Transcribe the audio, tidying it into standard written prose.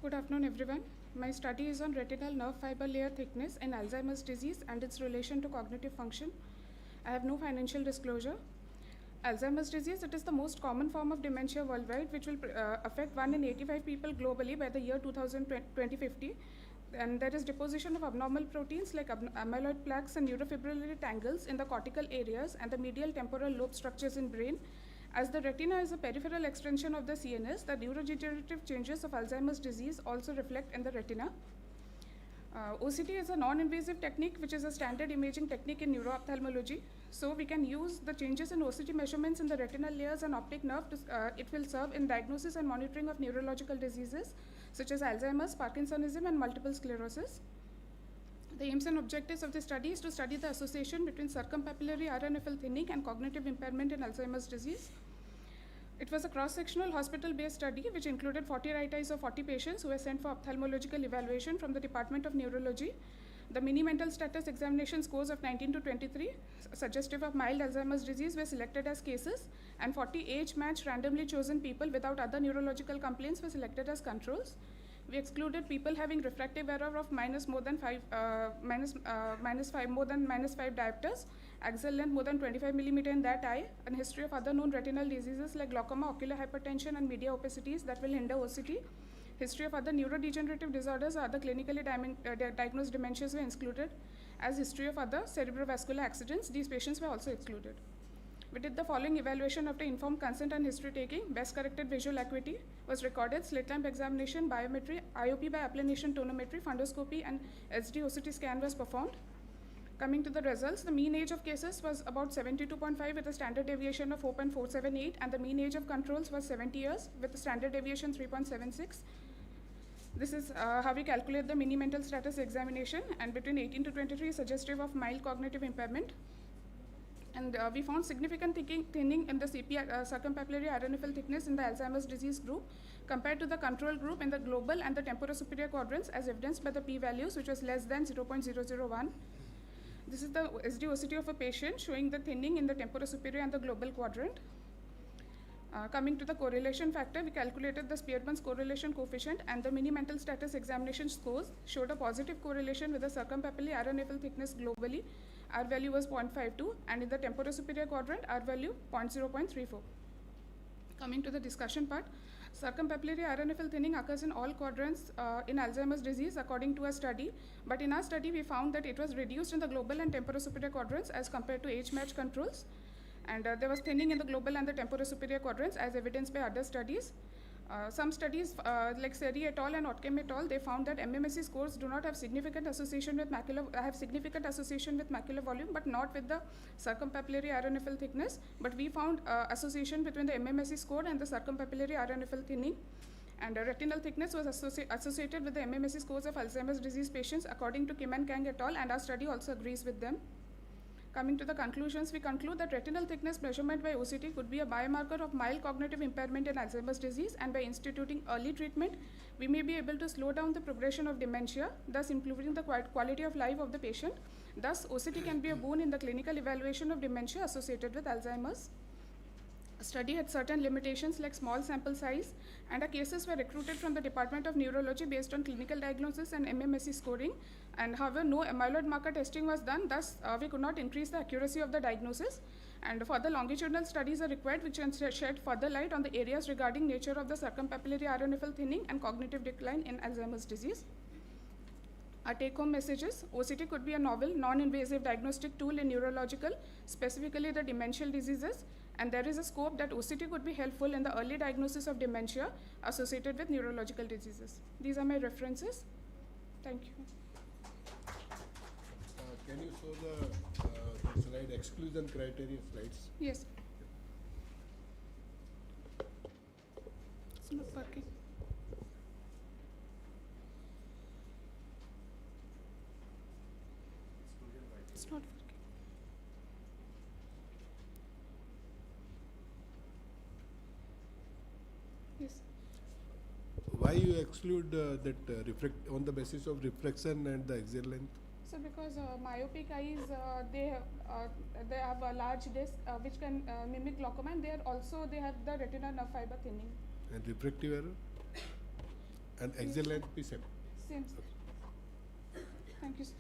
Good afternoon, everyone. My study is on retinal nerve fiber layer thickness in Alzheimer's disease and its relation to cognitive function. I have no financial disclosure. Alzheimer's disease, it is the most common form of dementia worldwide, which will affect 1 in 85 people globally by the year 2050. And there is deposition of abnormal proteins like amyloid plaques and neurofibrillary tangles in the cortical areas and the medial temporal lobe structures in brain. As the retina is a peripheral extension of the CNS, the neurodegenerative changes of Alzheimer's disease also reflect in the retina. OCT is a non-invasive technique which is a standard imaging technique in neuro-ophthalmology. So we can use the changes in OCT measurements in the retinal layers and optic nerve. It will serve in diagnosis and monitoring of neurological diseases such as Alzheimer's, Parkinsonism and multiple sclerosis. The aims and objectives of the study is to study the association between circumpapillary RNFL thinning and cognitive impairment in Alzheimer's disease. It was a cross-sectional hospital-based study which included 40 right eyes of 40 patients who were sent for ophthalmological evaluation from the Department of Neurology. The mini mental status examination scores of 19 to 23, suggestive of mild Alzheimer's disease, were selected as cases, and 40 age-matched randomly chosen people without other neurological complaints were selected as controls. We excluded people having refractive error of more than 5 diopters, axial length more than 25 millimeter in that eye, and history of other known retinal diseases like glaucoma, ocular hypertension, and media opacities that will hinder OCT. History of other neurodegenerative disorders or other clinically diagnosed dementias were excluded. As history of other cerebrovascular accidents, these patients were also excluded. We did the following evaluation after informed consent and history taking. Best corrected visual acuity was recorded, slit lamp examination, biometry, IOP by applanation tonometry, fundoscopy, and HD OCT scan was performed. Coming to the results, the mean age of cases was about 72.5 with a standard deviation of 4.478, and the mean age of controls was 70 years with a standard deviation 3.76. This is how we calculate the mini mental status examination, and between 18 to 23 is suggestive of mild cognitive impairment. And we found significant thinning in the circumpapillary RNFL thickness in the Alzheimer's disease group compared to the control group in the global and the temporosuperior quadrants as evidenced by the p-values, which was less than 0.001. This is the SD-OCT of a patient showing the thinning in the temporosuperior and the global quadrant. Coming to the correlation factor, we calculated the Spearman's correlation coefficient, and the mini mental status examination scores showed a positive correlation with the circumpapillary RNFL thickness globally. R value was 0.52, and in the temporosuperior quadrant, R value 0.34. Coming to the discussion part, circumpapillary RNFL thinning occurs in all quadrants in Alzheimer's disease according to a study, but in our study we found that it was reduced in the global and temporosuperior quadrants as compared to age-matched controls, and there was thinning in the global and the temporosuperior quadrants as evidenced by other studies. Some studies like Seri et al. And Otkem et al., they found that MMSE scores do not have significant association with macular volume, but not with the circumpapillary RNFL thickness. But we found association between the MMSE score and the circumpapillary RNFL thinning. And retinal thickness was associated with the MMSE scores of Alzheimer's disease patients according to Kim and Kang et al., and our study also agrees with them. Coming to the conclusions, we conclude that retinal thickness measurement by OCT could be a biomarker of mild cognitive impairment in Alzheimer's disease, and by instituting early treatment, we may be able to slow down the progression of dementia, thus improving the quality of life of the patient. Thus, OCT can be a boon in the clinical evaluation of dementia associated with Alzheimer's. A study had certain limitations like small sample size, and our cases were recruited from the Department of Neurology based on clinical diagnosis and MMSE scoring, and however no amyloid marker testing was done, thus we could not increase the accuracy of the diagnosis, and further longitudinal studies are required which can shed further light on the areas regarding nature of the circumpapillary RNFL thinning and cognitive decline in Alzheimer's disease. Our take-home messages: OCT could be a novel, non-invasive diagnostic tool in neurological, specifically the demential diseases, and there is a scope that OCT could be helpful in the early diagnosis of dementia associated with neurological diseases. These are my references. Thank you. Can you show the slide exclusion criteria slides? Yes. It's not working. It's not working. Yes. Why you exclude that on the basis of refraction and the axial length? So because myopic eyes, they have a large disc which can mimic glaucoma, and they have the retinal nerve fiber thinning. And refractive error? And axial length be same. Same, sir. Thank you, sir.